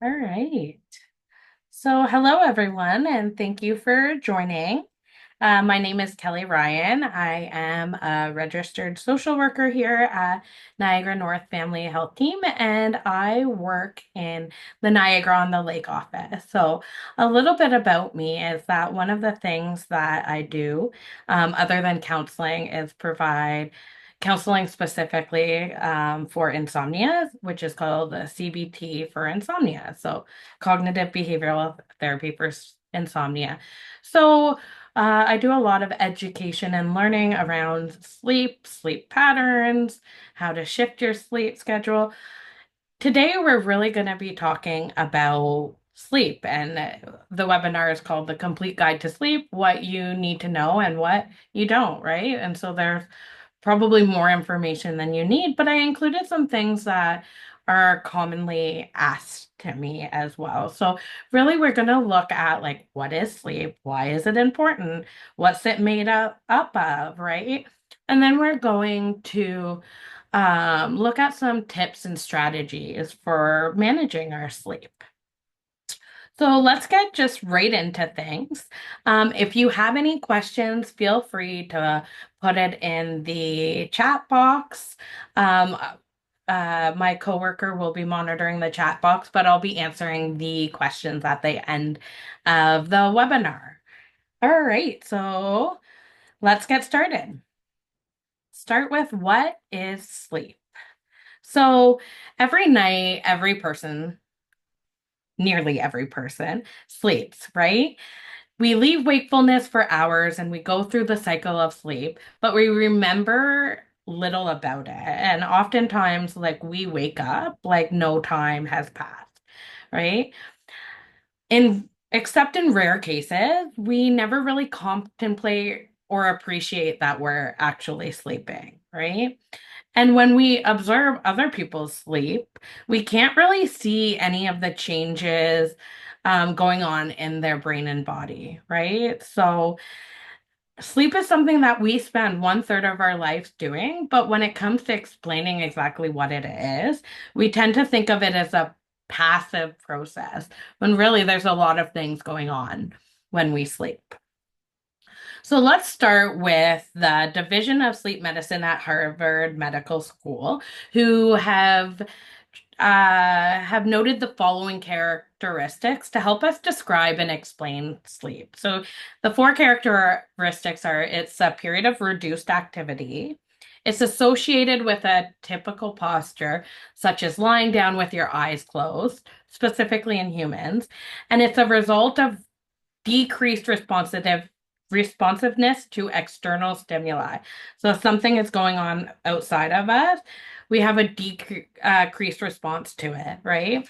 All right. So, hello everyone, and thank you for joining. My name is Kelly Ryan. I am a registered social worker here at Niagara North Family Health Team, and I work in the Niagara on the Lake office. So, a little bit about me is that one of the things that I do, other than counseling, is provide counseling specifically for insomnia, which is called the CBT for insomnia. So, cognitive behavioral therapy for insomnia. So, I do a lot of education and learning around sleep, sleep patterns, how to shift your sleep schedule. Today, we're really going to be talking about sleep, and the webinar is called The Complete Guide to Sleep, what you need to know and what you don't, right? And so there's probably more information than you need, but I included some things that are commonly asked to me as well. So really we're going to look at like what is sleep? Why is it important? What's it made up of, right? And then we're going to look at some tips and strategies for managing our sleep. So let's get just right into things. If you have any questions, feel free to put it in the chat box. Um, my coworker will be monitoring the chat box, but I'll be answering the questions at the end of the webinar. All right, so let's get started. Start with what is sleep? So every night, every person, nearly every person, sleeps, right? We leave wakefulness for hours and we go through the cycle of sleep, but we remember little about it. And oftentimes, like we wake up like no time has passed, right? Except in rare cases, we never really contemplate or appreciate that we're actually sleeping, right? And when we observe other people's sleep, we can't really see any of the changes going on in their brain and body, right? So, sleep is something that we spend one third of our lives doing, but when it comes to explaining exactly what it is, we tend to think of it as a passive process when really there's a lot of things going on when we sleep. So let's start with the Division of Sleep Medicine at Harvard Medical School, who have noted the following characteristics to help us describe and explain sleep. So the four characteristics are it's a period of reduced activity. It's associated with a typical posture, such as lying down with your eyes closed, specifically in humans. And it's a result of decreased responsiveness to external stimuli. So if something is going on outside of us, we have a decreased response to it, right?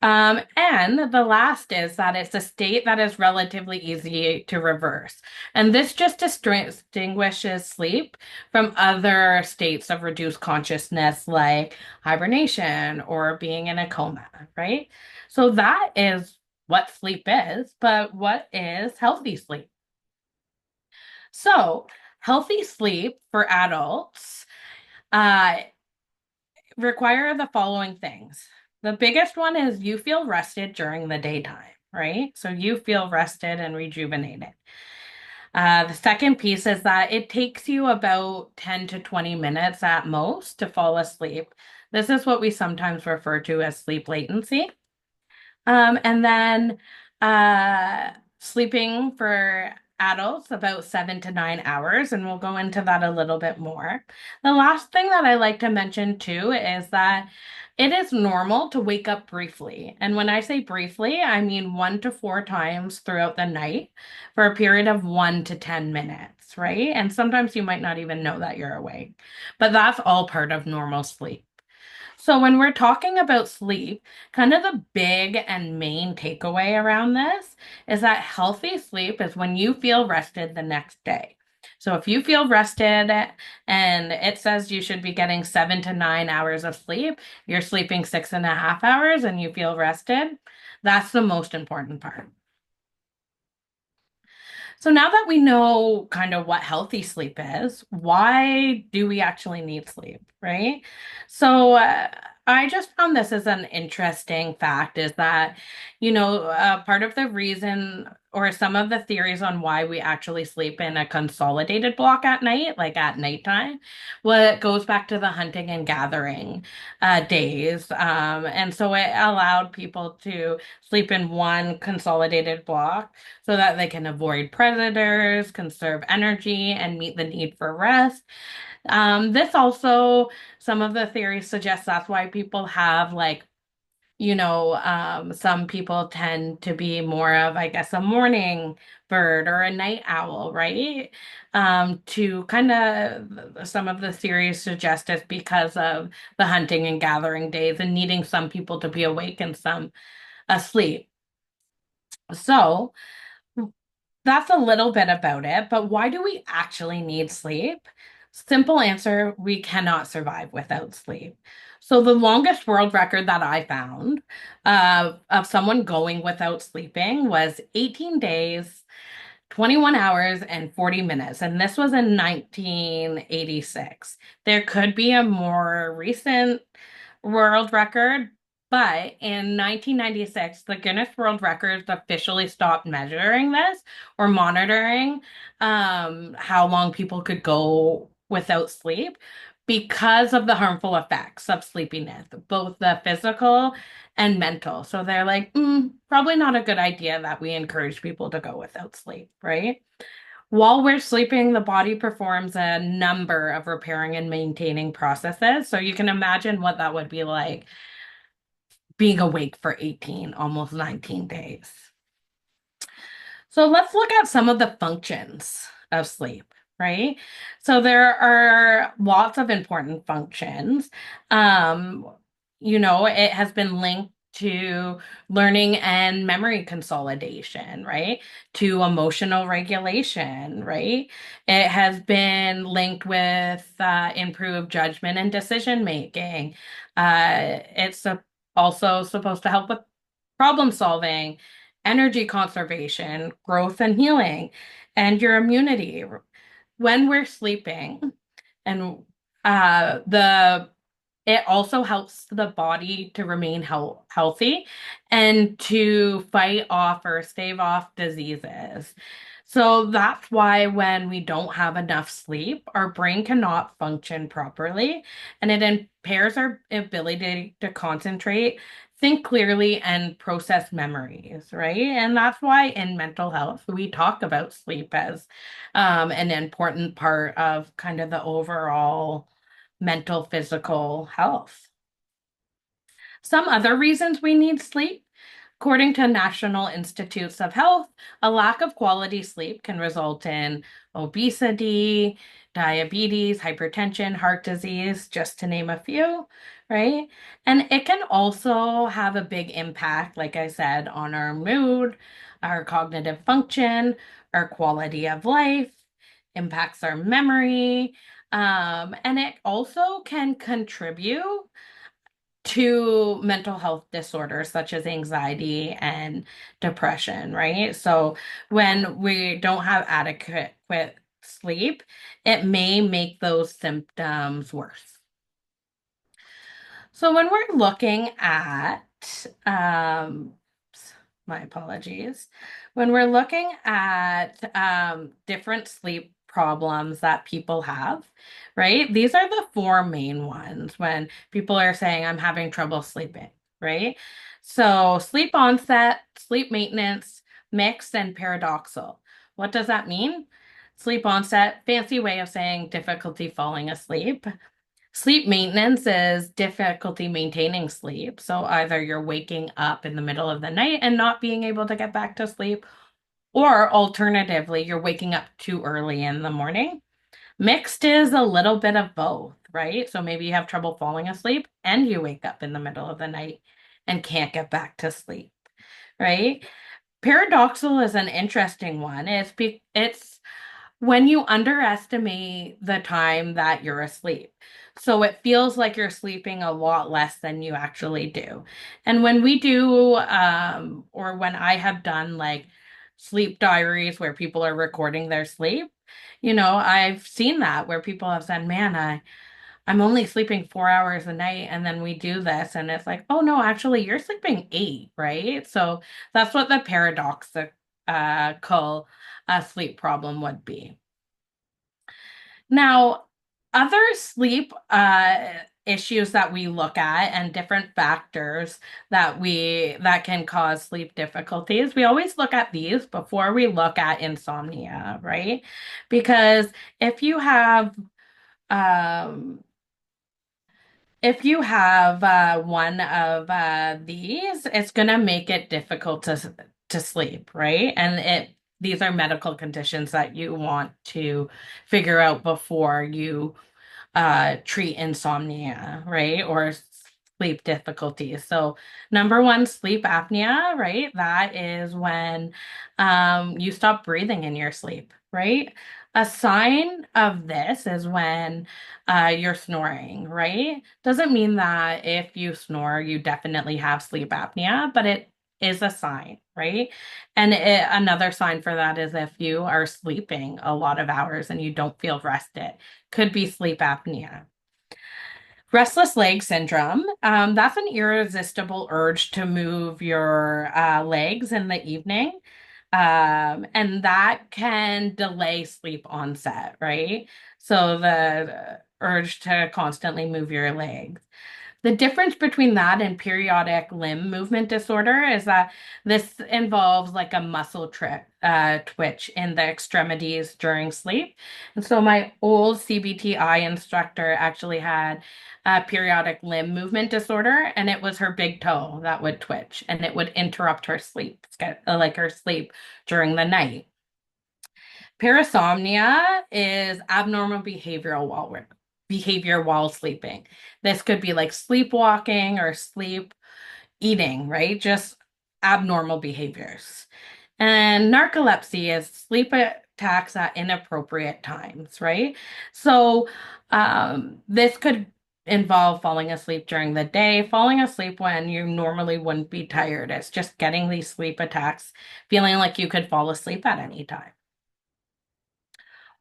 And the last is that it's a state that is relatively easy to reverse. And this just distinguishes sleep from other states of reduced consciousness like hibernation or being in a coma, right? So that is what sleep is, but what is healthy sleep? So, healthy sleep for adults uh, require the following things. The biggest one is you feel rested during the daytime, right? So you feel rested and rejuvenated. The second piece is that it takes you about 10 to 20 minutes at most to fall asleep. This is what we sometimes refer to as sleep latency. And then sleeping for adults about 7 to 9 hours, and we'll go into that a little bit more. The last thing that I like to mention too is that it is normal to wake up briefly. And when I say briefly, I mean 1 to 4 times throughout the night for a period of 1 to 10 minutes, right? And sometimes you might not even know that you're awake, but that's all part of normal sleep. So, when we're talking about sleep, kind of the big and main takeaway around this is that healthy sleep is when you feel rested the next day. So, if you feel rested and it says you should be getting 7 to 9 hours of sleep, you're sleeping 6.5 hours and you feel rested, that's the most important part. So now that we know kind of what healthy sleep is, why do we actually need sleep, right? So I just found this as an interesting fact is that, part of the reason or some of the theories on why we actually sleep in a consolidated block at night, like at nighttime, what goes back to the hunting and gathering days. And so it allowed people to sleep in one consolidated block so that they can avoid predators, conserve energy, and meet the need for rest. This also, some of the theories suggest that's why people have like, some people tend to be more of, I guess, a morning bird or a night owl, right? To kind of, some of the theories suggest it's because of the hunting and gathering days and needing some people to be awake and some asleep. So, that's a little bit about it, but why do we actually need sleep? Simple answer, we cannot survive without sleep. So the longest world record that I found of someone going without sleeping was 18 days, 21 hours, and 40 minutes. And this was in 1986. There could be a more recent world record, but in 1996, the Guinness World Records officially stopped measuring this or monitoring how long people could go without sleep because of the harmful effects of sleepiness, both the physical and mental. So they're like, probably not a good idea that we encourage people to go without sleep, right? While we're sleeping, the body performs a number of repairing and maintaining processes. So you can imagine what that would be like being awake for 18, almost 19 days. So let's look at some of the functions of sleep, right? So there are lots of important functions. Um, it has been linked to learning and memory consolidation, right? To emotional regulation, right? It has been linked with improved judgment and decision making. It's also supposed to help with problem solving, energy conservation, growth and healing, and your immunity. When we're sleeping, and the it also helps the body to remain healthy and to fight off or stave off diseases. So that's why when we don't have enough sleep, our brain cannot function properly and it impairs our ability to concentrate, think clearly, and process memories, right? And that's why in mental health, we talk about sleep as an important part of kind of the overall mental, physical health. Some other reasons we need sleep. According to National Institutes of Health, a lack of quality sleep can result in obesity, diabetes, hypertension, heart disease, just to name a few, right? And it can also have a big impact, like I said, on our mood, our cognitive function, our quality of life, impacts our memory, and it also can contribute to mental health disorders such as anxiety and depression, right? So when we don't have adequate sleep, it may make those symptoms worse. So when we're looking at, my apologies, when we're looking at different sleep problems that people have, right? These are the four main ones when people are saying, I'm having trouble sleeping, right? So sleep onset, sleep maintenance, mixed, and paradoxal. What does that mean? Sleep onset, fancy way of saying difficulty falling asleep. Sleep maintenance is difficulty maintaining sleep. So either you're waking up in the middle of the night and not being able to get back to sleep, or alternatively, you're waking up too early in the morning. Mixed is a little bit of both, right? So maybe you have trouble falling asleep and you wake up in the middle of the night and can't get back to sleep, right? Paradoxal is an interesting one. It's when you underestimate the time that you're asleep. So it feels like you're sleeping a lot less than you actually do. And when we do, or when I have done like sleep diaries where people are recording their sleep, I've seen that where people have said, man, I'm only sleeping 4 hours a night, and then we do this, and it's like, oh no, actually, you're sleeping eight, right? So that's what the paradoxical sleep problem would be. Now, other sleep issues that we look at and different factors that can cause sleep difficulties, we always look at these before we look at insomnia, right? Because if you have um, one of these, it's gonna make it difficult to sleep, right? And it these are medical conditions that you want to figure out before you treat insomnia, right? Or sleep difficulties. So, number one, sleep apnea, right? That is when you stop breathing in your sleep, right? A sign of this is when you're snoring, right? Doesn't mean that if you snore, you definitely have sleep apnea, but it is a sign, right? And another sign for that is if you are sleeping a lot of hours and you don't feel rested, could be sleep apnea. Restless leg syndrome, that's an irresistible urge to move your legs in the evening. And that can delay sleep onset, right? So the urge to constantly move your legs. The difference between that and periodic limb movement disorder is that this involves like a twitch in the extremities during sleep. And so my old CBTI instructor actually had a periodic limb movement disorder, and it was her big toe that would twitch, and it would interrupt her sleep, like her sleep during the night. Parasomnia is abnormal behavior while sleeping. This could be like sleepwalking or sleep eating, right? Just abnormal behaviors. And narcolepsy is sleep attacks at inappropriate times, right? So this could involve falling asleep during the day, falling asleep when you normally wouldn't be tired. It's just getting these sleep attacks, feeling like you could fall asleep at any time.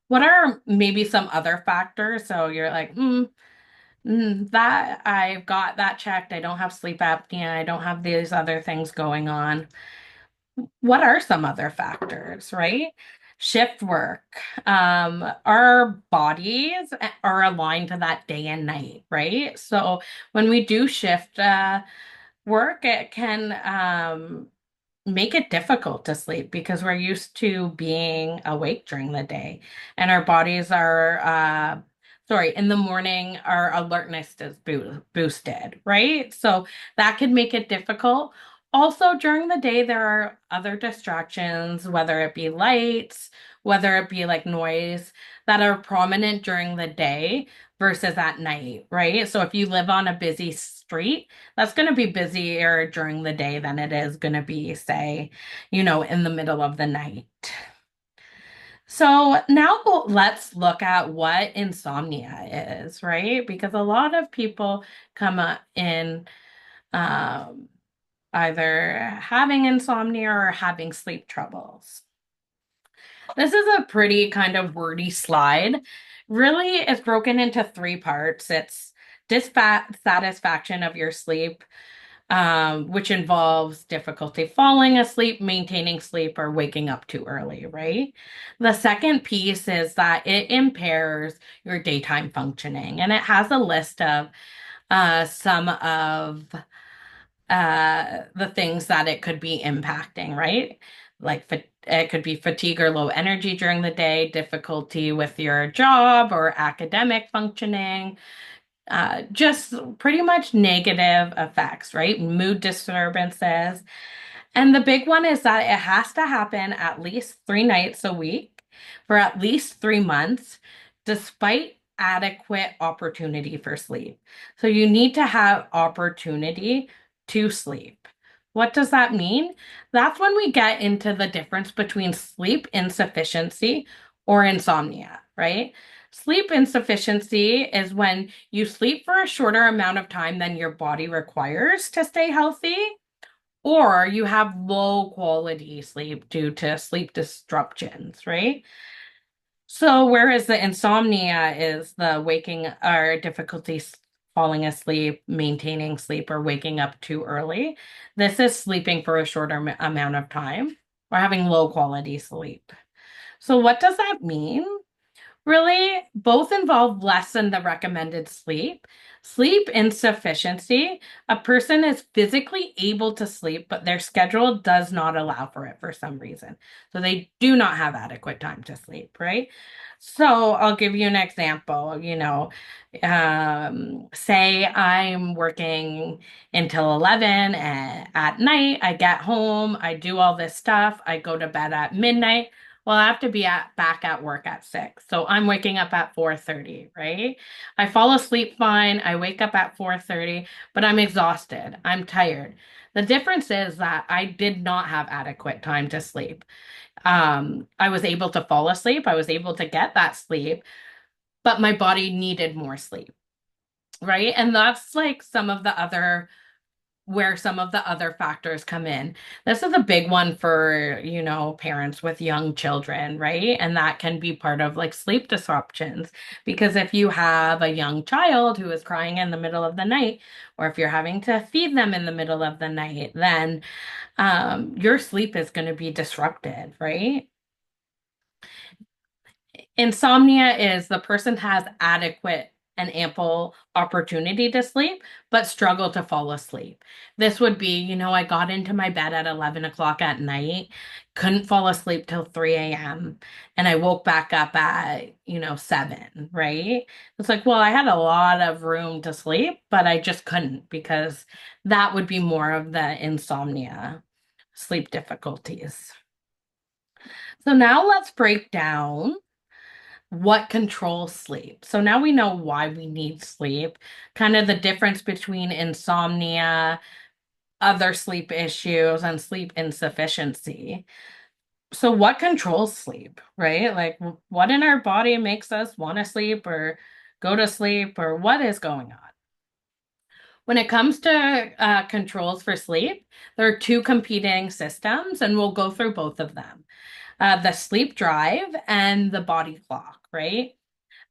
What are maybe some other factors? So you're like, that I've got that checked. I don't have sleep apnea. I don't have these other things going on. What are some other factors, right? Shift work. Our bodies are aligned to that day and night, right? So when we do shift work, it can make it difficult to sleep because we're used to being awake during the day and our bodies are in the morning our alertness is boosted, right? So that could make it difficult. Also during the day there are other distractions, whether it be lights, whether it be like noise, that are prominent during the day versus at night, right? So if you live on a busy street, that's going to be busier during the day than it is going to be, say, in the middle of the night. So now let's look at what insomnia is, right? Because a lot of people come up in um, either having insomnia or having sleep troubles. This is a pretty kind of wordy slide. Really, it's broken into three parts. It's dissatisfaction of your sleep, which involves difficulty falling asleep, maintaining sleep, or waking up too early, right? The second piece is that it impairs your daytime functioning, and it has a list of some of the things that it could be impacting, right? Like it could be fatigue or low energy during the day, difficulty with your job or academic functioning, just pretty much negative effects, right? Mood disturbances. And the big one is that it has to happen at least 3 nights a week for at least 3 months, despite adequate opportunity for sleep. So you need to have opportunity to sleep. What does that mean? That's when we get into the difference between sleep insufficiency or insomnia, right? Sleep insufficiency is when you sleep for a shorter amount of time than your body requires to stay healthy, or you have low quality sleep due to sleep disruptions, right? So, whereas the insomnia is the waking or difficulty falling asleep, maintaining sleep, or waking up too early, this is sleeping for a shorter amount of time or having low quality sleep. So, what does that mean? Really, both involve less than the recommended sleep. Sleep insufficiency, a person is physically able to sleep, but their schedule does not allow for it for some reason. So they do not have adequate time to sleep, right? So I'll give you an example. Say I'm working until 11 at night. I get home, I do all this stuff, I go to bed at midnight. Well, I have to be back at work at 6. So I'm waking up at 4:30, right? I fall asleep fine. I wake up at 4:30, but I'm exhausted. I'm tired. The difference is that I did not have adequate time to sleep. I was able to fall asleep. I was able to get that sleep, but my body needed more sleep, right? And that's like some of the other factors come in. This is a big one for, parents with young children, right? And that can be part of like sleep disruptions. Because if you have a young child who is crying in the middle of the night, or if you're having to feed them in the middle of the night, then your sleep is going to be disrupted, right? Insomnia is the person has adequate and ample opportunity to sleep, but struggle to fall asleep. This would be, I got into my bed at 11 o'clock at night, couldn't fall asleep till 3 a.m., and I woke back up at, 7, right? It's like, well, I had a lot of room to sleep, but I just couldn't because that would be more of the insomnia, sleep difficulties. So now let's break down what controls sleep. So now we know why we need sleep, kind of the difference between insomnia, other sleep issues, and sleep insufficiency. So, what controls sleep, right? Like, what in our body makes us want to sleep or go to sleep, or what is going on? When it comes to controls for sleep, there are two competing systems, and we'll go through both of them. The sleep drive and the body clock, right?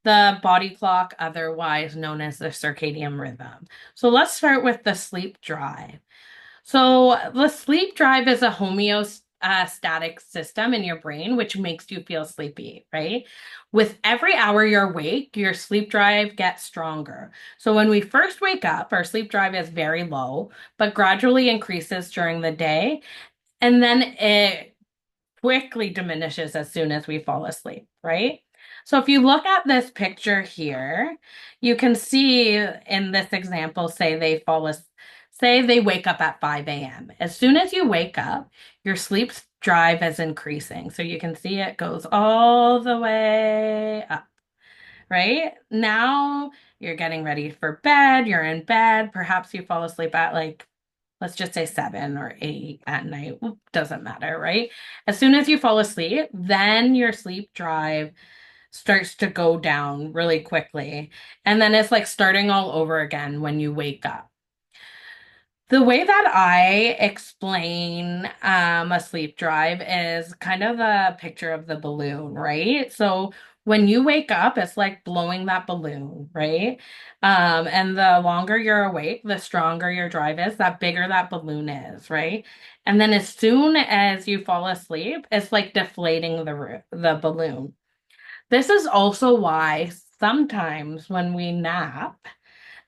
The body clock, otherwise known as the circadian rhythm. So let's start with the sleep drive. So the sleep drive is a homeostatic system in your brain, which makes you feel sleepy, right? With every hour you're awake, your sleep drive gets stronger. So when we first wake up, our sleep drive is very low, but gradually increases during the day. And then it quickly diminishes as soon as we fall asleep, right? So if you look at this picture here, you can see in this example, say they wake up at 5 a.m. As soon as you wake up, your sleep drive is increasing. So you can see it goes all the way up, right? Now you're getting ready for bed, you're in bed, perhaps you fall asleep at like let's just say 7 or 8 at night, doesn't matter, right? As soon as you fall asleep, then your sleep drive starts to go down really quickly. And then it's like starting all over again when you wake up. The way that I explain a sleep drive is kind of a picture of the balloon, right? So when you wake up, it's like blowing that balloon, right? And the longer you're awake, the stronger your drive is, that bigger that balloon is, right? And then as soon as you fall asleep, it's like deflating the balloon. This is also why sometimes when we nap,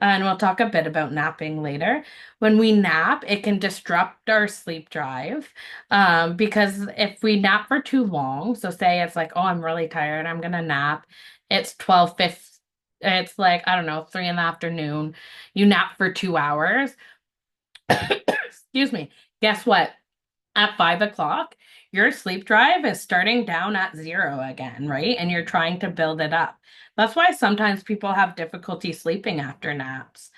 and we'll talk a bit about napping later. When we nap, it can disrupt our sleep drive. Because if we nap for too long, so say it's like, oh, I'm really tired, I'm gonna nap. It's 12:50, it's like, I don't know, 3 in the afternoon. You nap for 2 hours. Excuse me. Guess what? At 5 o'clock, your sleep drive is starting down at zero again, right? And you're trying to build it up. That's why sometimes people have difficulty sleeping after naps,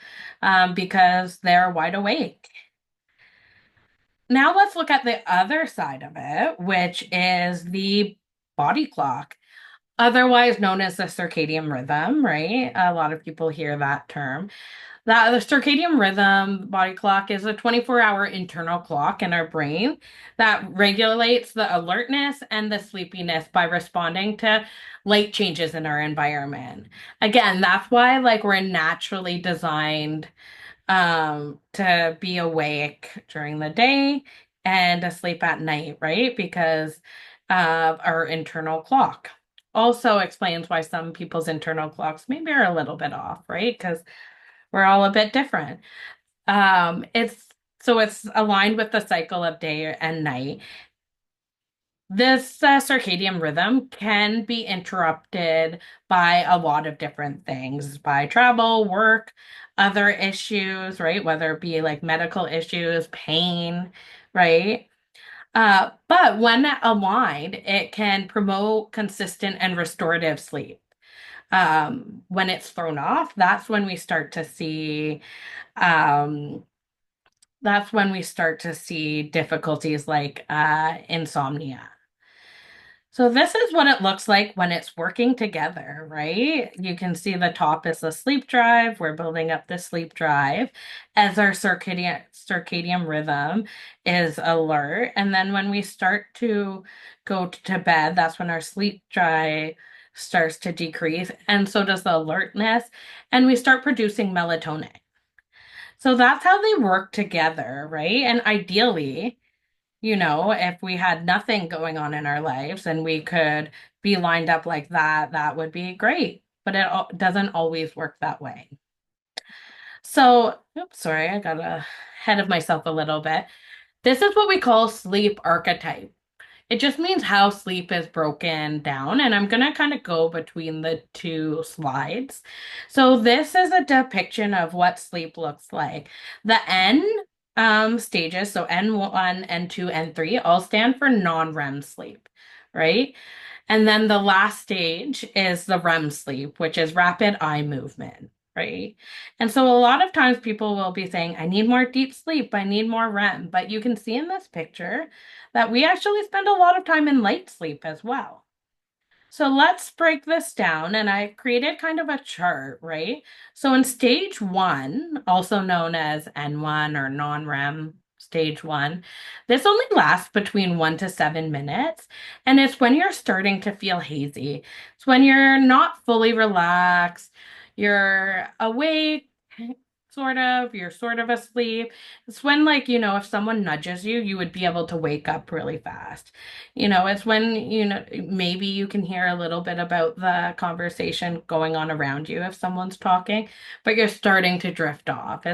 because they're wide awake. Now let's look at the other side of it, which is the body clock. otherwise known as the circadian rhythm, right? A lot of people hear that term. That the circadian rhythm body clock is a 24-hour internal clock in our brain that regulates the alertness and the sleepiness by responding to light changes in our environment. Again, that's why like we're naturally designed to be awake during the day and asleep at night, right? Because of our internal clock. Also explains why some people's internal clocks maybe are a little bit off, right? Because we're all a bit different. It's aligned with the cycle of day and night. This circadian rhythm can be interrupted by a lot of different things, by travel, work, other issues, right? Whether it be like medical issues, pain, right? But when aligned, it can promote consistent and restorative sleep. When it's thrown off, um, that's when we start to see difficulties like insomnia. So this is what it looks like when it's working together, right? You can see the top is the sleep drive. We're building up the sleep drive as our circadian rhythm is alert. And then when we start to go to bed, that's when our sleep drive starts to decrease. And so does the alertness. And we start producing melatonin. So that's how they work together, right? And ideally, if we had nothing going on in our lives and we could be lined up like that, that would be great. But doesn't always work that way. So, oops, sorry, I got ahead of myself a little bit. This is what we call sleep archetype. It just means how sleep is broken down, and I'm gonna kind of go between the two slides. So this is a depiction of what sleep looks like. The N stages, so N1, N2, N3, all stand for non-REM sleep, right? And then the last stage is the REM sleep, which is rapid eye movement, right? And so a lot of times people will be saying, I need more deep sleep, I need more REM. But you can see in this picture that we actually spend a lot of time in light sleep as well. So let's break this down. And I created kind of a chart, right? So in stage one, also known as N1 or non-REM stage one, this only lasts between 1 to 7 minutes. And it's when you're starting to feel hazy. It's when you're not fully relaxed, you're awake, you're sort of asleep. It's when, like, if someone nudges you, you would be able to wake up really fast. It's when, maybe you can hear a little bit about the conversation going on around you if someone's talking, but you're starting to drift off.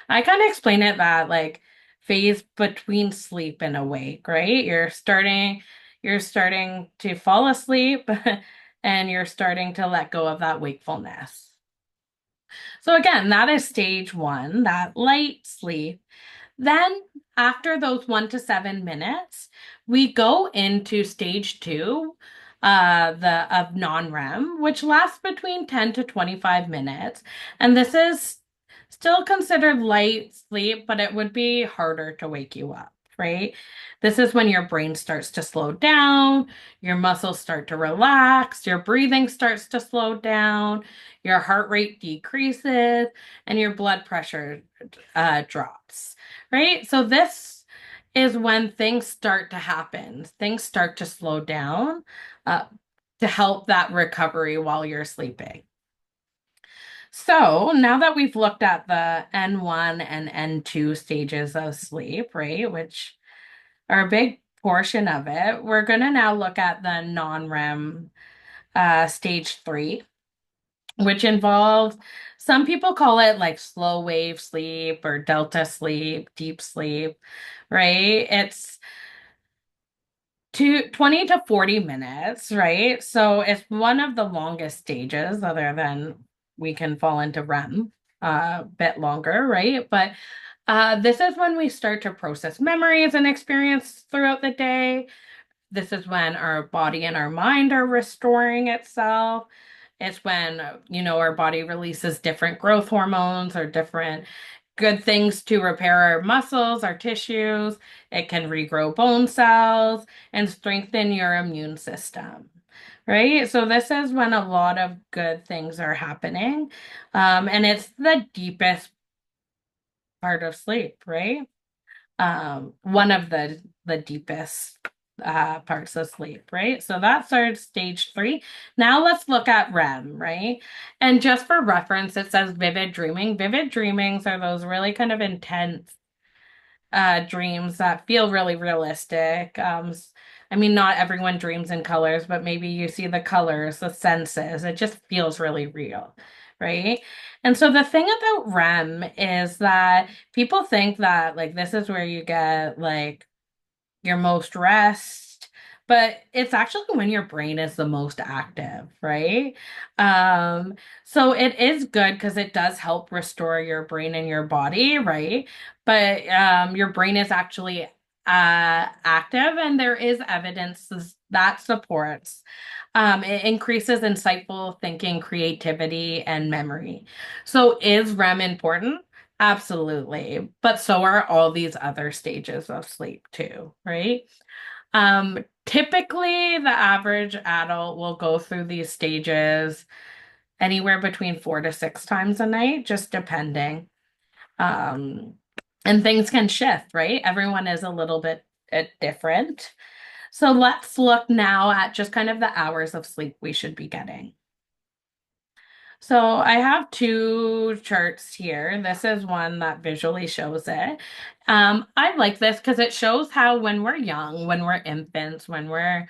I kind of explain it that like phase between sleep and awake, right? You're starting to fall asleep and you're starting to let go of that wakefulness. So again, that is stage one, that light sleep. Then after those 1 to 7 minutes, we go into stage two, the of non-REM, which lasts between 10 to 25 minutes. And this is still considered light sleep, but it would be harder to wake you up, right? This is when your brain starts to slow down, your muscles start to relax, your breathing starts to slow down, your heart rate decreases, and your blood pressure drops, right? So this is when things start to happen. Things start to slow down uh, to help that recovery while you're sleeping. So now that we've looked at the N1 and N2 stages of sleep, right, which are a big portion of it, we're going to now look at the non-REM stage three, which involves, some people call it like slow wave sleep or delta sleep, deep sleep, right? It's 20 to 40 minutes, right? So it's one of the longest stages, other than we can fall into REM a bit longer, right? But this is when we start to process memories and experience throughout the day. This is when our body and our mind are restoring itself. It's when, our body releases different growth hormones or different good things to repair our muscles, our tissues. It can regrow bone cells and strengthen your immune system, right? So this is when a lot of good things are happening. And it's the deepest part of sleep, right? One of the deepest parts of sleep, right? So that's our stage three. Now let's look at REM, right? And just for reference, it says vivid dreaming. Vivid dreamings are those really kind of intense dreams that feel really realistic. I mean, not everyone dreams in colors, but maybe you see the colors, the senses. It just feels really real, right? And so the thing about REM is that people think that like this is where you get like your most rest, but it's actually when your brain is the most active, right? Um, so it is good because it does help restore your brain and your body, right? But your brain is actually active, and there is evidence that supports it increases insightful thinking, creativity, and memory. So is REM important? Absolutely. But so are all these other stages of sleep too, right? Typically the average adult will go through these stages anywhere between 4 to 6 times a night, just depending. Um, and things can shift, right? Everyone is a little bit different. So let's look now at just kind of the hours of sleep we should be getting. So I have two charts here. This is one that visually shows it. I like this because it shows how when we're young, when we're infants, when we're,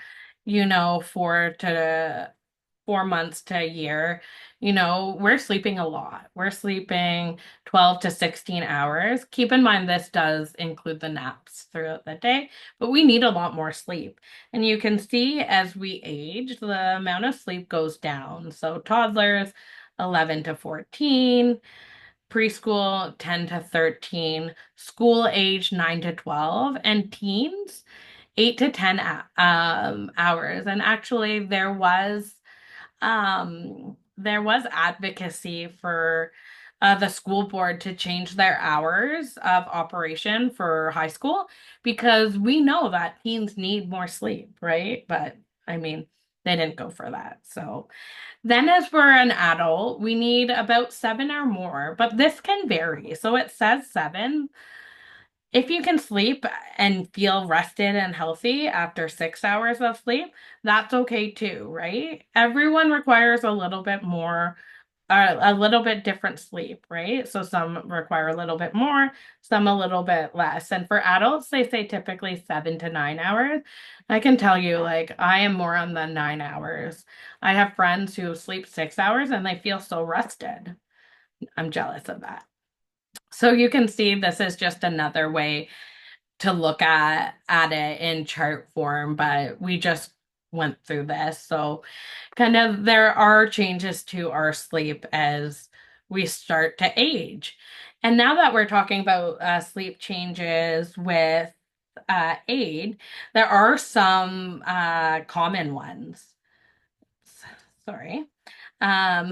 4 months to a year, we're sleeping a lot. We're sleeping 12 to 16 hours. Keep in mind, this does include the naps throughout the day, but we need a lot more sleep. And you can see as we age, the amount of sleep goes down. So toddlers, 11 to 14, preschool, 10 to 13, school age, 9 to 12, and teens, 8 to 10 hours. And actually, there was advocacy for the school board to change their hours of operation for high school because we know that teens need more sleep, right? But I mean, they didn't go for that. So then, as we're an adult, we need about seven or more, but this can vary. So it says seven. If you can sleep and feel rested and healthy after 6 hours of sleep, that's okay too, right? Everyone requires a little bit more, a little bit different sleep, right? So some require a little bit more, some a little bit less. And for adults, they say typically 7 to 9 hours. I can tell you, like, I am more on the 9 hours. I have friends who sleep 6 hours and they feel so rested. I'm jealous of that. So you can see this is just another way to look at it in chart form, but we just went through this. So kind of there are changes to our sleep as we start to age. And now that we're talking about sleep changes with age, there are some common ones. Sorry.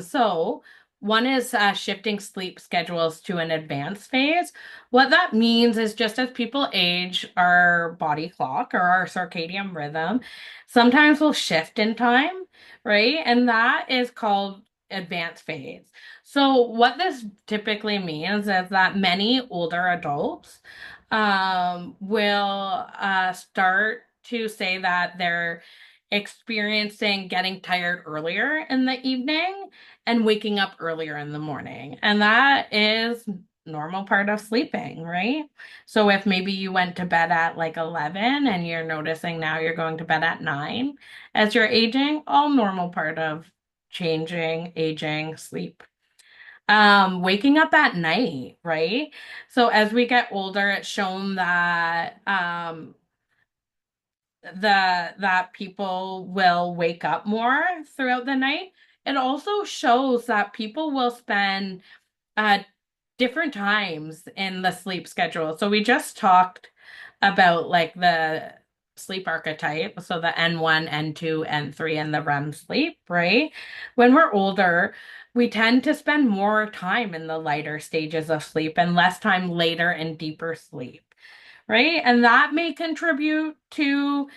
So one is shifting sleep schedules to an advanced phase. What that means is just as people age, our body clock or our circadian rhythm sometimes will shift in time, right? And that is called advanced phase. So what this typically means is that many older adults will start to say that they're experiencing getting tired earlier in the evening and waking up earlier in the morning. And that is normal part of sleeping, right? So if maybe you went to bed at like 11 and you're noticing now you're going to bed at 9 as you're aging, all normal part of changing, aging, sleep. Waking up at night, right? So as we get older, it's shown that that people will wake up more throughout the night. It also shows that people will spend uh different times in the sleep schedule. So we just talked about like sleep archetype, so the N1, N2, N3, and the REM sleep, right? When we're older, we tend to spend more time in the lighter stages of sleep and less time later in deeper sleep, right? And that may contribute to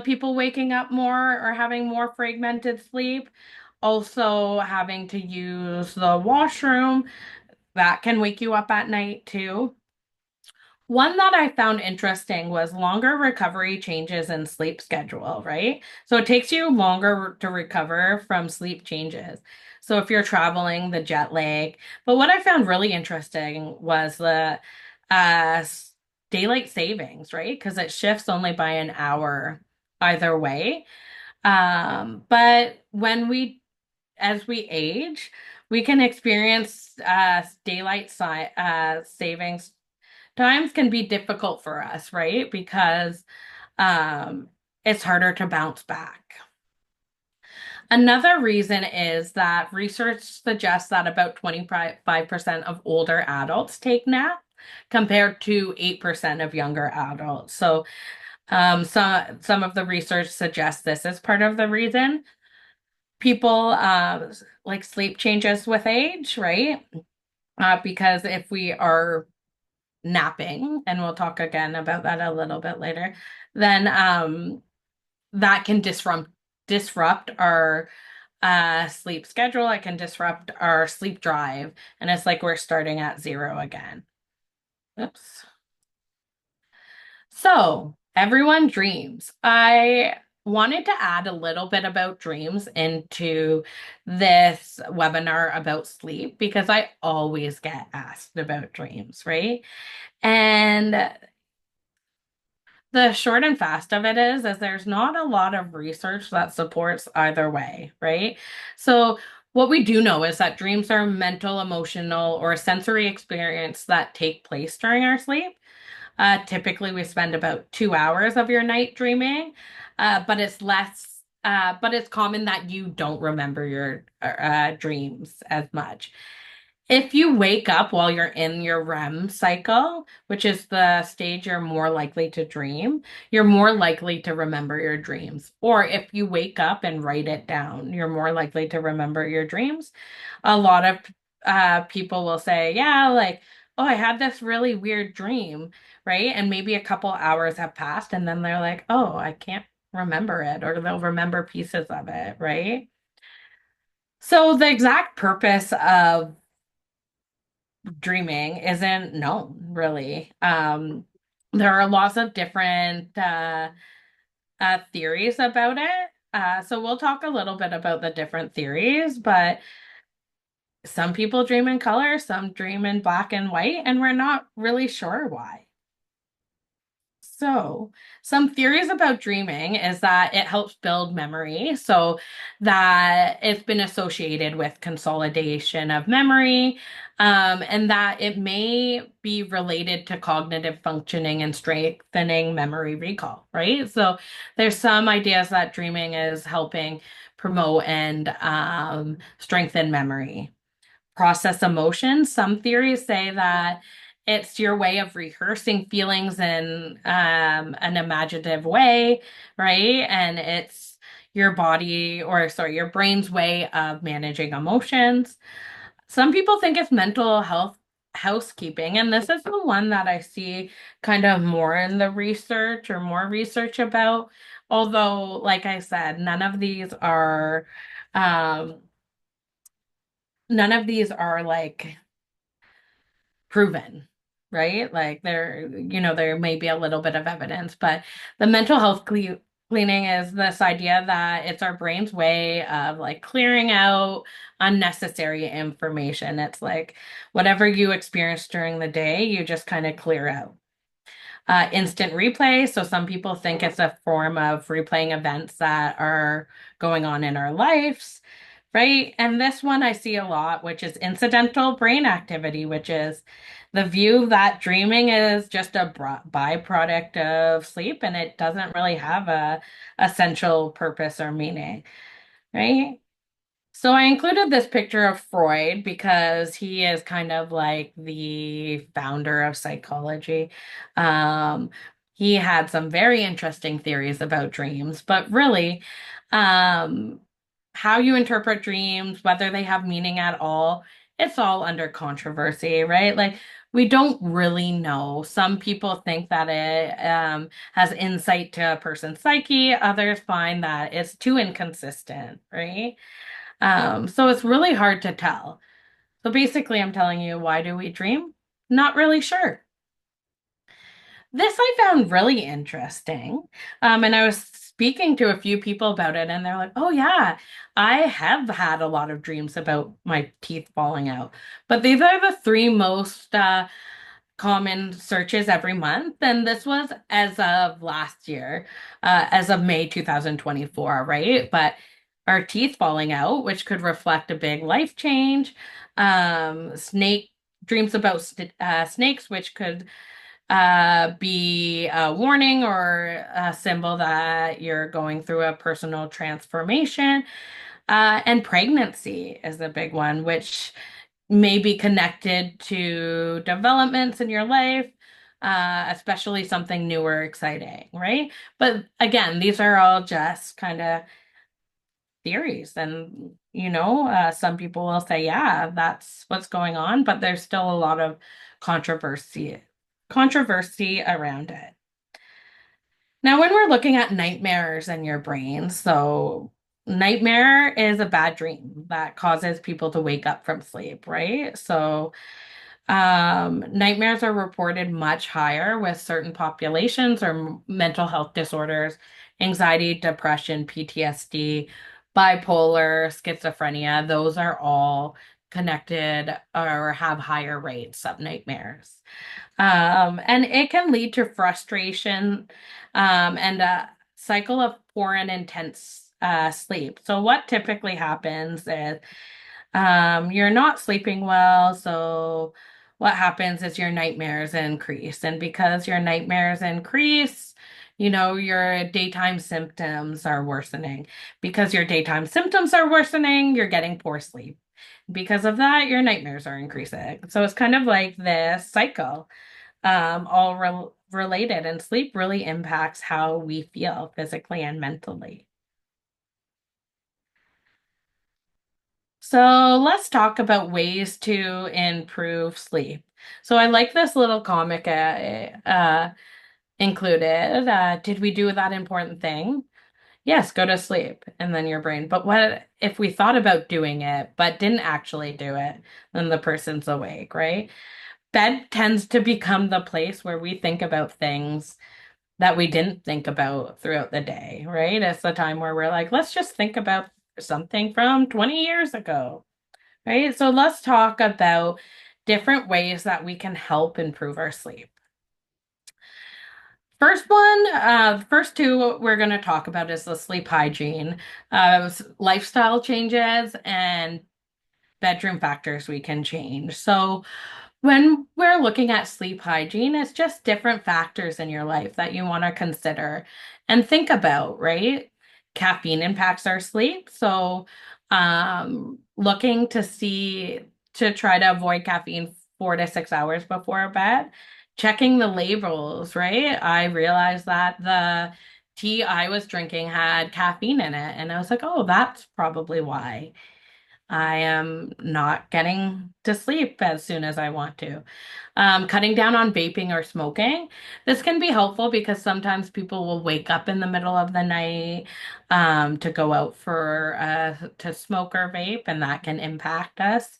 people waking up more or having more fragmented sleep. Also, having to use the washroom, that can wake you up at night too. One that I found interesting was longer recovery changes in sleep schedule, right? So it takes you longer to recover from sleep changes. So if you're traveling, the jet lag. But what I found really interesting was the daylight savings, right? Because it shifts only by an hour either way. But as we age, we can experience savings times can be difficult for us, right? Because um, it's harder to bounce back. Another reason is that research suggests that about 25% of older adults take naps compared to 8% of younger adults. So, some of the research suggests this is part of the reason people like sleep changes with age, right? Because if we are napping, and we'll talk again about that a little bit later, then that can disrupt our sleep schedule. It can disrupt our sleep drive, and it's like we're starting at zero again. Oops. So, everyone dreams. I wanted to add a little bit about dreams into this webinar about sleep because I always get asked about dreams, right? And the short and fast of it is there's not a lot of research that supports either way, right? So what we do know is that dreams are mental, emotional, or sensory experience that take place during our sleep. Typically, we spend about 2 hours of your night dreaming, but it's common that you don't remember your dreams as much. If you wake up while you're in your REM cycle, which is the stage you're more likely to dream, you're more likely to remember your dreams. Or if you wake up and write it down, you're more likely to remember your dreams. A lot of people will say, yeah, like, oh, I had this really weird dream, right? And maybe a couple hours have passed, and then they're like, oh, I can't remember it, or they'll remember pieces of it, right? So the exact purpose of dreaming isn't known really. There are lots of different theories about it. So we'll talk a little bit about the different theories, but some people dream in color, some dream in black and white, and we're not really sure why. So, some theories about dreaming is that it helps build memory. So, that it's been associated with consolidation of memory, and that it may be related to cognitive functioning and strengthening memory recall, right? So, there's some ideas that dreaming is helping promote and strengthen memory. Process emotions. Some theories say that it's your way of rehearsing feelings in an imaginative way, right? And it's your body, or sorry, your brain's way of managing emotions. Some people think it's mental health housekeeping, and this is the one that I see kind of more in the research or more research about. Although, like I said, um, none of these are like proven, right? Like there may be a little bit of evidence, but the mental health cleaning is this idea that it's our brain's way of like clearing out unnecessary information. It's like whatever you experience during the day, you just kind of clear out. Instant replay. So some people think it's a form of replaying events that are going on in our lives, right? And this one I see a lot, which is incidental brain activity, which is the view that dreaming is just a byproduct of sleep and it doesn't really have a essential purpose or meaning, right? So I included this picture of Freud because he is kind of like the founder of psychology. Um, he had some very interesting theories about dreams, but really, um, how you interpret dreams, whether they have meaning at all, it's all under controversy, right? Like, we don't really know. Some people think that it has insight to a person's psyche. Others find that it's too inconsistent, right? So it's really hard to tell. So basically, I'm telling you, why do we dream? Not really sure. This I found really interesting. And I was speaking to a few people about it, and they're like, oh, yeah, I have had a lot of dreams about my teeth falling out. But these are the three most common searches every month. And this was as of last year, as of May 2024, right? But our teeth falling out, which could reflect a big life change. Snake dreams about snakes, which could be a warning or a symbol that you're going through a personal transformation. And pregnancy is a big one, which may be connected to developments in your life, especially something new or exciting, right? But again, these are all just kind of theories. And, some people will say, yeah, that's what's going on, but there's still a lot of controversy around it. Now, when we're looking at nightmares in your brain, so nightmare is a bad dream that causes people to wake up from sleep, right? So nightmares are reported much higher with certain populations or mental health disorders, anxiety, depression, PTSD, bipolar, schizophrenia. Those are all connected or have higher rates of nightmares. And it can lead to frustration, and a cycle of poor and intense sleep. So what typically happens is you're not sleeping well, so what happens is your nightmares increase. And because your nightmares increase, your daytime symptoms are worsening. Because your daytime symptoms are worsening, you're getting poor sleep. Because of that, your nightmares are increasing. So it's kind of like this cycle, all related, and sleep really impacts how we feel physically and mentally. So let's talk about ways to improve sleep. So I like this little comic included. Did we do that important thing? Yes, go to sleep, and then your brain. But what if we thought about doing it, but didn't actually do it? Then the person's awake, right? Bed tends to become the place where we think about things that we didn't think about throughout the day, right? It's the time where we're like, let's just think about something from 20 years ago. Right? So let's talk about different ways that we can help improve our sleep. First two we're going to talk about is the sleep hygiene, lifestyle changes, and bedroom factors we can change. So when we're looking at sleep hygiene, it's just different factors in your life that you want to consider and think about, right? Caffeine impacts our sleep. So, looking to try to avoid caffeine 4 to 6 hours before bed, checking the labels, right? I realized that the tea I was drinking had caffeine in it, and I was like, oh, that's probably why I am not getting to sleep as soon as I want to. Cutting down on vaping or smoking. This can be helpful because sometimes people will wake up in the middle of the night to go out to smoke or vape, and that can impact us.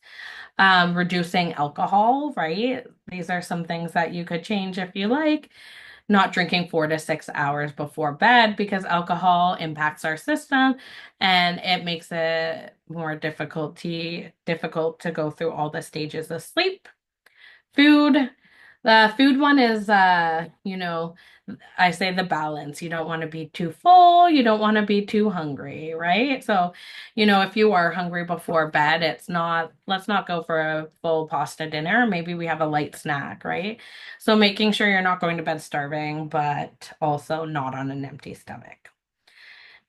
Reducing alcohol, right? These are some things that you could change if you like. Not drinking 4 to 6 hours before bed because alcohol impacts our system and it makes it more difficult to go through all the stages of sleep. Food. The food one is I say the balance. You don't want to be too full, you don't want to be too hungry, right? So, if you are hungry before bed, let's not go for a full pasta dinner. Maybe we have a light snack, right? So making sure you're not going to bed starving, but also not on an empty stomach.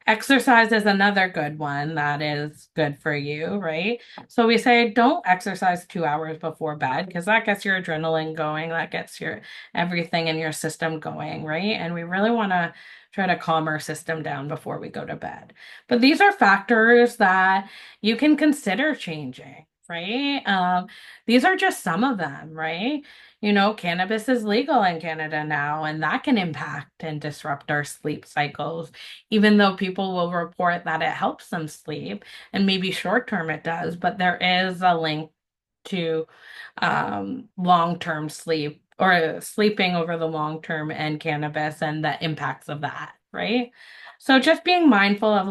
Exercise is another good one that is good for you, right? So we say don't exercise 2 hours before bed because that gets your adrenaline going, that gets your everything in your system going, right? And we really want to try to calm our system down before we go to bed. But these are factors that you can consider changing, right? These are just some of them, right? Cannabis is legal in Canada now, and that can impact and disrupt our sleep cycles even though people will report that it helps them sleep, and maybe short term it does, but there is a link to long-term sleep or sleeping over the long term and cannabis and the impacts of that, right? So just being mindful of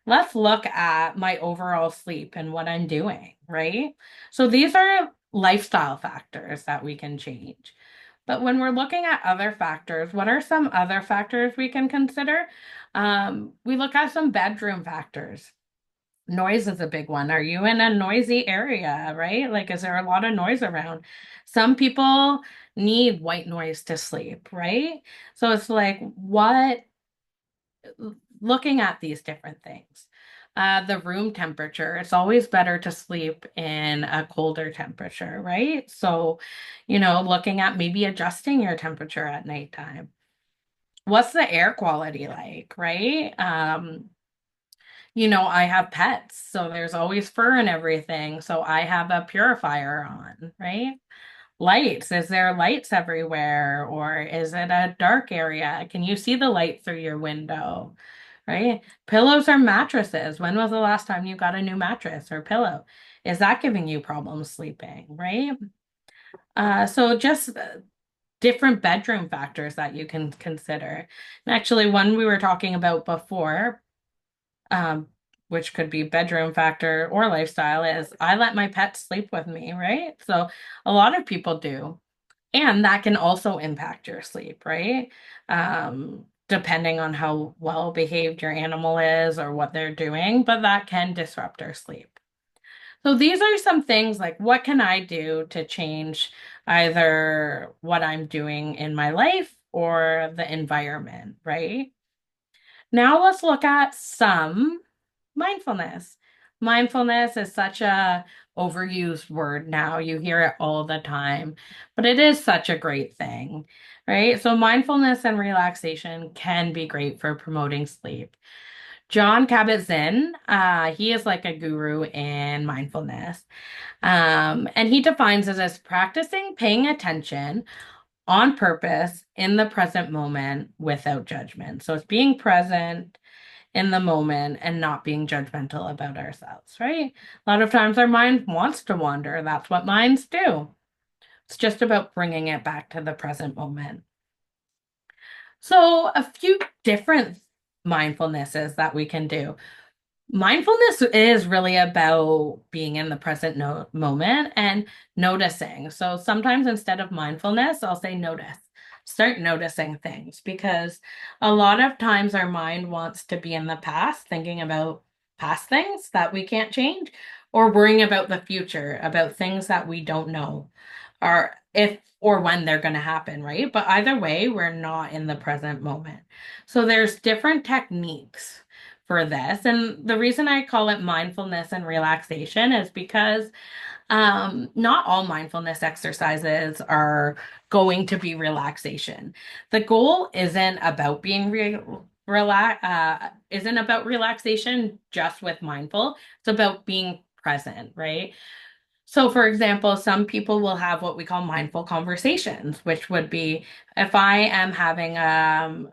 let's look at my overall sleep and what I'm doing, right? So these are lifestyle factors that we can change. But when we're looking at other factors, what are some other factors we can consider? We look at some bedroom factors. Noise is a big one. Are you in a noisy area, right? Like, is there a lot of noise around? Some people need white noise to sleep, right? So it's like, looking at these different things. The room temperature, it's always better to sleep in a colder temperature, right? So, looking at maybe adjusting your temperature at nighttime. What's the air quality like, right? I have pets, so there's always fur and everything. So I have a purifier on, right? Lights, is there lights everywhere or is it a dark area? Can you see the light through your window, right? Pillows or mattresses. When was the last time you got a new mattress or pillow? Is that giving you problems sleeping, right? So just different bedroom factors that you can consider. And actually, one we were talking about before, um, which could be bedroom factor or lifestyle, is I let my pets sleep with me, right? So a lot of people do. And that can also impact your sleep, right? Depending on how well behaved your animal is or what they're doing, but that can disrupt our sleep. So these are some things like what can I do to change either what I'm doing in my life or the environment, right? Now let's look at some mindfulness. Mindfulness is such a overused word now. You hear it all the time, but it is such a great thing, right? So mindfulness and relaxation can be great for promoting sleep. John Kabat-Zinn, he is like a guru in mindfulness. And he defines it as practicing paying attention on purpose in the present moment without judgment. So it's being present in the moment and not being judgmental about ourselves, right? A lot of times our mind wants to wander. That's what minds do. It's just about bringing it back to the present moment. So, a few different mindfulnesses that we can do. Mindfulness is really about being in the present moment and noticing. So sometimes instead of mindfulness, I'll say notice. Start noticing things because a lot of times our mind wants to be in the past, thinking about past things that we can't change, or worrying about the future, about things that we don't know, or if or when they're going to happen, right? But either way, we're not in the present moment. So there's different techniques for this. And the reason I call it mindfulness and relaxation is because not all mindfulness exercises are going to be relaxation. The goal isn't about relaxation just with mindful. It's about being present, right? So, for example, some people will have what we call mindful conversations, which would be if I am having a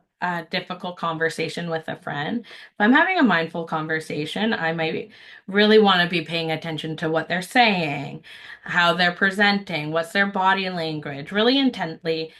difficult conversation with a friend, if I'm having a mindful conversation, I might really want to be paying attention to what they're saying, how they're presenting, what's their body language, really intently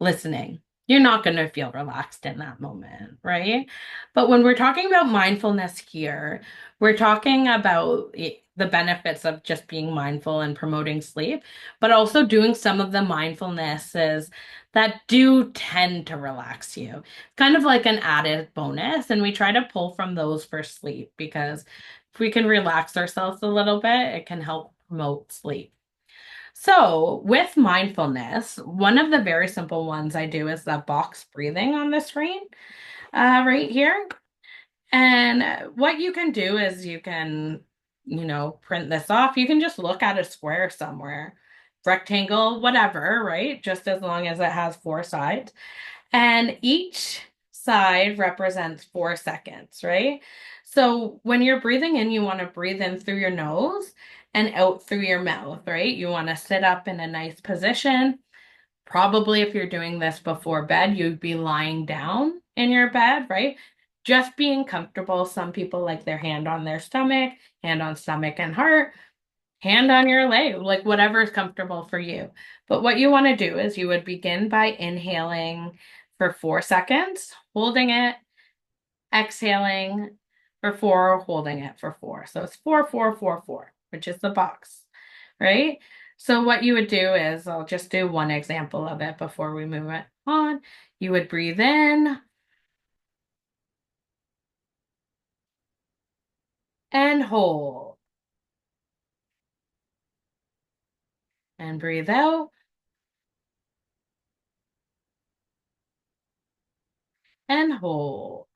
listening. You're not going to feel relaxed in that moment, right? But when we're talking about mindfulness here, we're talking about the benefits of just being mindful and promoting sleep, but also doing some of the mindfulnesses that do tend to relax you. Kind of like an added bonus. And we try to pull from those for sleep because if we can relax ourselves a little bit, it can help promote sleep. So, with mindfulness, one of the very simple ones I do is the box breathing on the screen right here. And what you can do is you can, print this off. You can just look at a square somewhere, rectangle, whatever, right? Just as long as it has four sides. And each side represents 4 seconds, right? So when you're breathing in, you want to breathe in through your nose and out through your mouth, right? You want to sit up in a nice position. Probably if you're doing this before bed, you'd be lying down in your bed, right? Just being comfortable. Some people like their hand on their stomach, hand on stomach and heart, hand on your leg, like whatever is comfortable for you. But what you want to do is you would begin by inhaling for 4 seconds, holding it, exhaling for four, holding it for four. So it's 4, 4, 4, 4, which is the box, right? So what you would do is, I'll just do one example of it before we move it on. You would breathe in and hold, and breathe out and hold.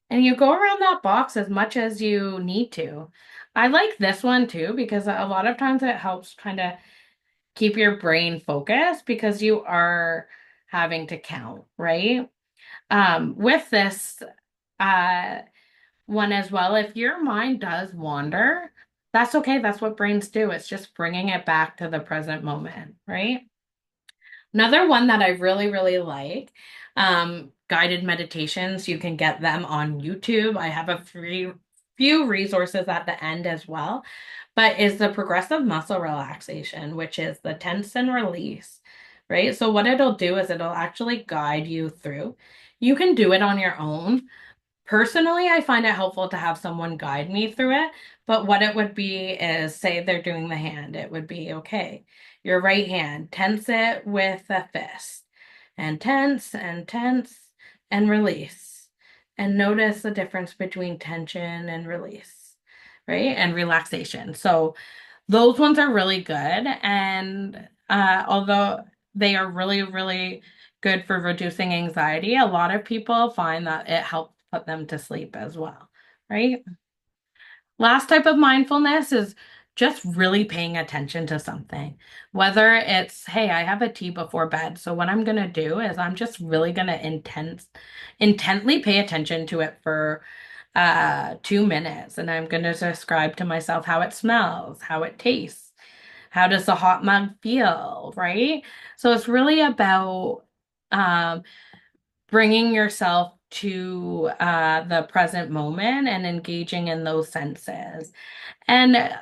And you go around that box as much as you need to. I like this one too because a lot of times it helps kind of keep your brain focused because you are having to count, right? With this uh, one as well, if your mind does wander, that's okay. That's what brains do. It's just bringing it back to the present moment, right? Another one that I really, really like, guided meditations. You can get them on YouTube. I have a free few resources at the end as well, but is the progressive muscle relaxation, which is the tense and release, right? So what it'll do is it'll actually guide you through. You can do it on your own. Personally, I find it helpful to have someone guide me through it, but what it would be is say they're doing the hand, it would be okay. Your right hand, tense it with a fist, and tense and release. And notice the difference between tension and release, right? And relaxation. So those ones are really good. And although they are really, really good for reducing anxiety, a lot of people find that it helps put them to sleep as well, right? Last type of mindfulness is just really paying attention to something. Whether it's, hey, I have a tea before bed, so what I'm gonna do is I'm just really gonna intently pay attention to it for 2 minutes, and I'm gonna describe to myself how it smells, how it tastes, how does the hot mug feel, right? So it's really about um, bringing yourself to the present moment and engaging in those senses. And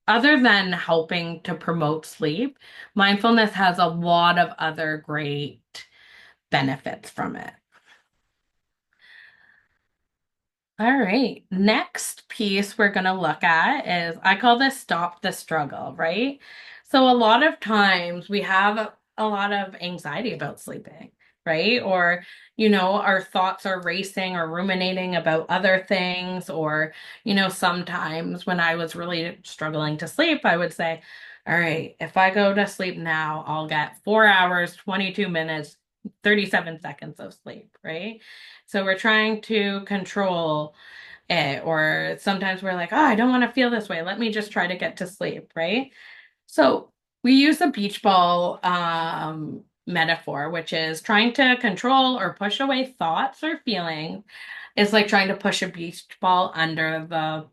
other than helping to promote sleep, mindfulness has a lot of other great benefits from it. All right. Next piece we're going to look at is I call this stop the struggle, right? So a lot of times we have a lot of anxiety about sleeping, right? Or, our thoughts are racing or ruminating about other things. Or, sometimes when I was really struggling to sleep, I would say, all right, if I go to sleep now, I'll get 4 hours, 22 minutes, 37 seconds of sleep, right? So we're trying to control it, or sometimes we're like, oh, I don't want to feel this way. Let me just try to get to sleep, right? So we use the beach ball metaphor, which is trying to control or push away thoughts or feelings. It's like trying to push a beach ball under the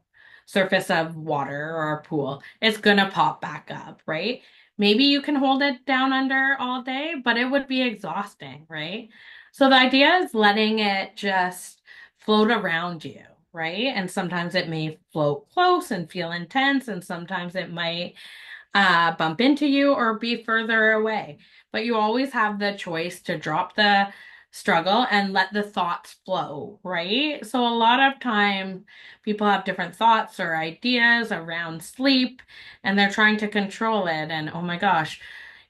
surface of water or a pool. It's gonna pop back up, right? Maybe you can hold it down under all day, but it would be exhausting, right? So the idea is letting it just float around you, right? And sometimes it may float close and feel intense, and sometimes it might bump into you or be further away. But you always have the choice to drop the struggle and let the thoughts flow, right? So a lot of time people have different thoughts or ideas around sleep and they're trying to control it. And oh my gosh,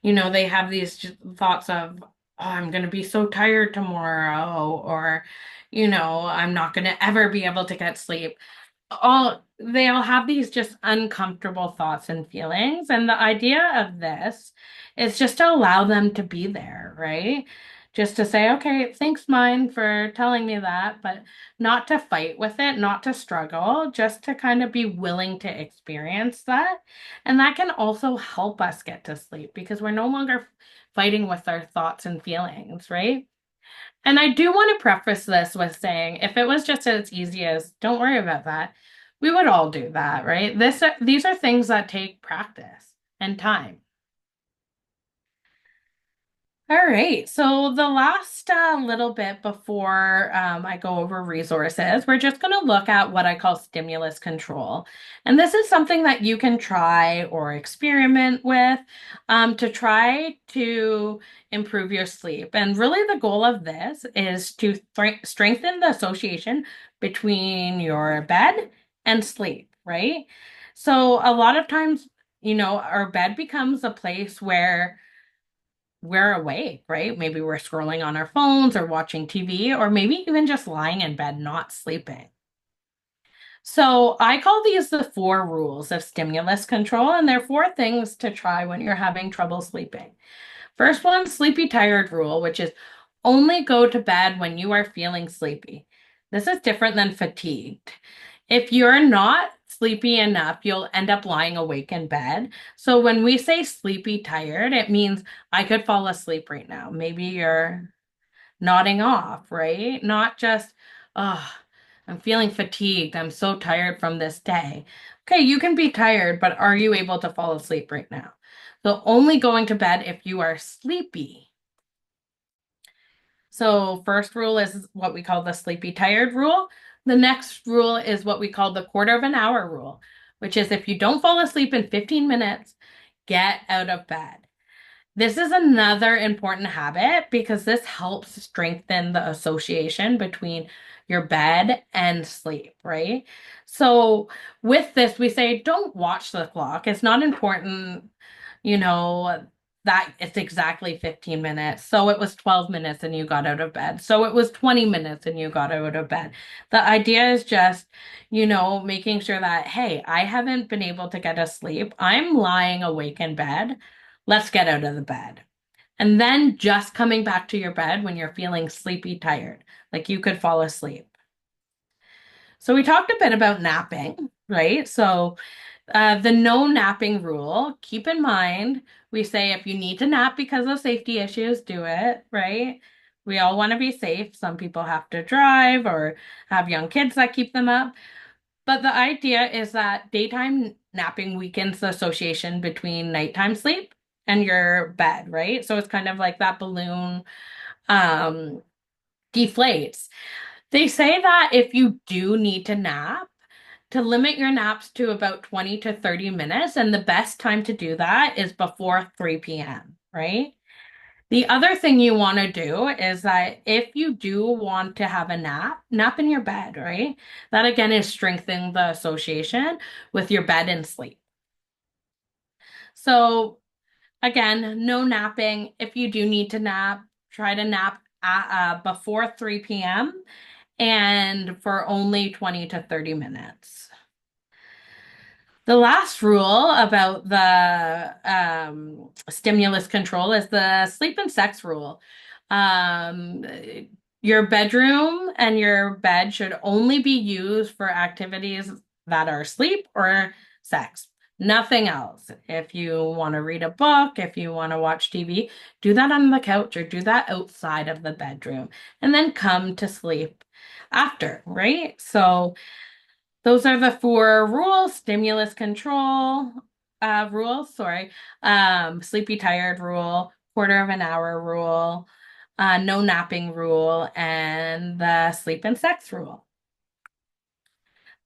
they have these thoughts of, oh, I'm going to be so tired tomorrow, or, I'm not going to ever be able to get sleep. They all have these just uncomfortable thoughts and feelings, and the idea of this is just to allow them to be there, right? just to say, okay, thanks, mind, for telling me that, but not to fight with it, not to struggle, just to kind of be willing to experience that. And that can also help us get to sleep because we're no longer fighting with our thoughts and feelings, right? And I do want to preface this with saying if it was just as easy as don't worry about that, we would all do that, right? These are things that take practice and time. All right. So the last little bit before I go over resources, we're just going to look at what I call stimulus control. And this is something that you can try or experiment with to try to improve your sleep. And really the goal of this is to strengthen the association between your bed and sleep, right? So a lot of times, our bed becomes a place where we're awake, right? Maybe we're scrolling on our phones or watching TV, or maybe even just lying in bed, not sleeping. So I call these the four rules of stimulus control, and they're four things to try when you're having trouble sleeping. First one, sleepy tired rule, which is only go to bed when you are feeling sleepy. This is different than fatigued. If you're not sleepy enough, you'll end up lying awake in bed. So when we say sleepy tired, it means I could fall asleep right now. Maybe you're nodding off, right? Not just, oh, I'm feeling fatigued. I'm so tired from this day. Okay, you can be tired, but are you able to fall asleep right now? So only going to bed if you are sleepy. So first rule is what we call the sleepy tired rule. The next rule is what we call the quarter of an hour rule, which is if you don't fall asleep in 15 minutes, get out of bed. This is another important habit because this helps strengthen the association between your bed and sleep, right? So with this, we say don't watch the clock. It's not important, you know, that it's exactly 15 minutes. So it was 12 minutes and you got out of bed. So it was 20 minutes and you got out of bed. The idea is just, making sure that, hey, I haven't been able to get asleep. I'm lying awake in bed. Let's get out of the bed. And then just coming back to your bed when you're feeling sleepy tired, like you could fall asleep. So we talked a bit about napping, right? So the no napping rule, keep in mind, we say if you need to nap because of safety issues, do it, right? We all want to be safe. Some people have to drive or have young kids that keep them up. But the idea is that daytime napping weakens the association between nighttime sleep and your bed, right? So it's kind of like that balloon um, deflates. They say that if you do need to nap, to limit your naps to about 20 to 30 minutes, and the best time to do that is before 3 p.m., right? The other thing you want to do is that if you do want to have a nap, nap in your bed, right? That again is strengthening the association with your bed and sleep. So again, no napping. If you do need to nap, try to nap before 3 p.m. and for only 20 to 30 minutes. The last rule about the stimulus control is the sleep and sex rule. Um, your bedroom and your bed should only be used for activities that are sleep or sex, nothing else. If you want to read a book, if you want to watch TV, do that on the couch or do that outside of the bedroom and then come to sleep after, right? So, those are the four rules: stimulus control rules, sorry, sleepy tired rule, quarter of an hour rule, no napping rule, and the sleep and sex rule.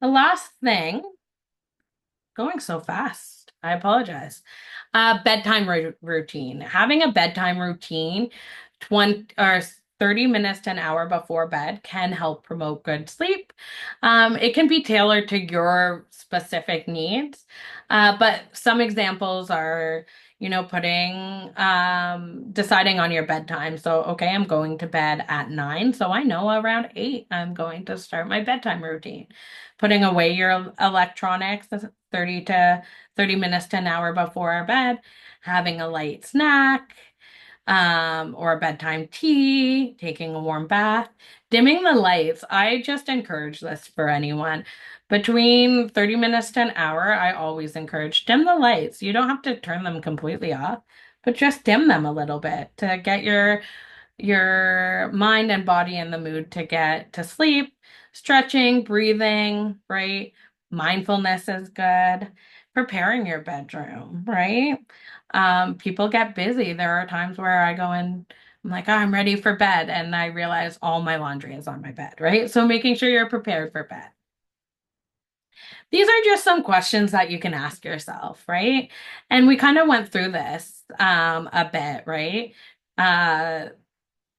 The last thing, going so fast, I apologize. Bedtime routine. Having a bedtime routine 20 or 30 minutes to an hour before bed can help promote good sleep. It can be tailored to your specific needs, but some examples are, deciding on your bedtime. So, okay, I'm going to bed at 9, so I know around 8 I'm going to start my bedtime routine. Putting away your electronics 30 minutes to an hour before our bed, having a light snack, or a bedtime tea, taking a warm bath, dimming the lights. I just encourage this for anyone. Between 30 minutes to an hour, I always encourage dim the lights. You don't have to turn them completely off, but just dim them a little bit to get your mind and body in the mood to get to sleep. Stretching, breathing, right? Mindfulness is good. Preparing your bedroom, right? People get busy. There are times where I go in, I'm like, oh, I'm ready for bed, and I realize all my laundry is on my bed, right? So making sure you're prepared for bed. These are just some questions that you can ask yourself, right? And we kind of went through this a bit, right? Uh,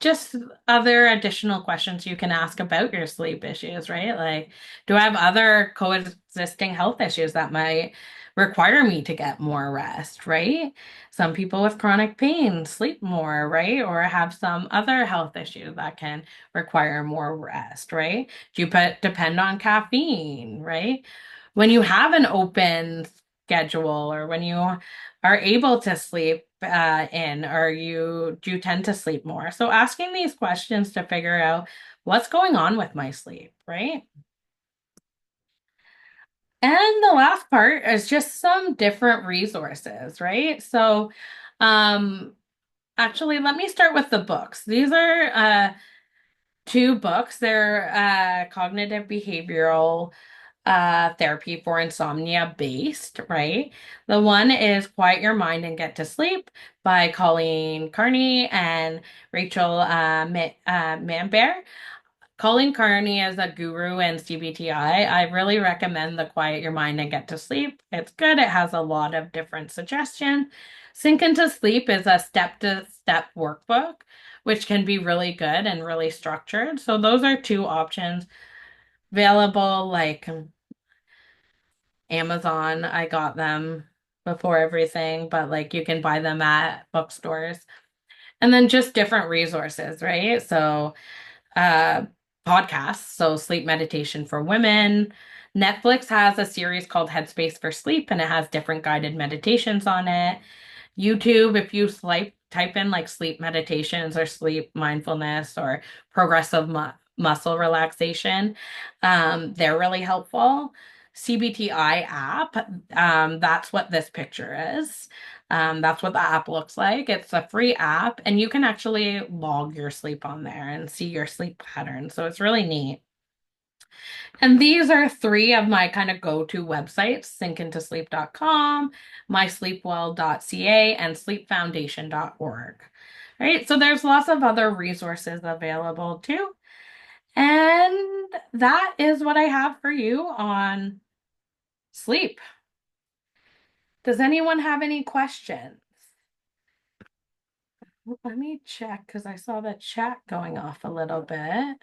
just other additional questions you can ask about your sleep issues, right? Like, do I have other coexisting health issues that might require me to get more rest, right? Some people with chronic pain sleep more, right? Or have some other health issue that can require more rest, right? Do you depend on caffeine, right? When you have an open schedule or when you are able to sleep in, or you do you tend to sleep more? So asking these questions to figure out what's going on with my sleep, right? And the last part is just some different resources, right? So um actually let me start with the books. These are two books. They're cognitive behavioral therapy for insomnia based, right? The one is Quiet Your Mind and Get to Sleep by Colleen Carney and Rachel Manbear. Colleen Carney is a guru in CBTI. I really recommend the Quiet Your Mind and Get to Sleep. It's good. It has a lot of different suggestions. Sink into Sleep is a step-to-step workbook, which can be really good and really structured. So those are two options available, like Amazon. I got them before everything, but like you can buy them at bookstores. And then just different resources, right? So, uh, podcasts, so sleep meditation for women. Netflix has a series called Headspace for Sleep, and it has different guided meditations on it. YouTube, if you type in like sleep meditations or sleep mindfulness or progressive muscle relaxation, they're really helpful. CBTI app, that's what this picture is. That's what the app looks like. It's a free app, and you can actually log your sleep on there and see your sleep patterns. So it's really neat. And these are three of my kind of go-to websites: sinkintosleep.com, mysleepwell.ca, and sleepfoundation.org. Right? So there's lots of other resources available too. And that is what I have for you on sleep. Does anyone have any questions? Let me check because I saw the chat going off a little bit.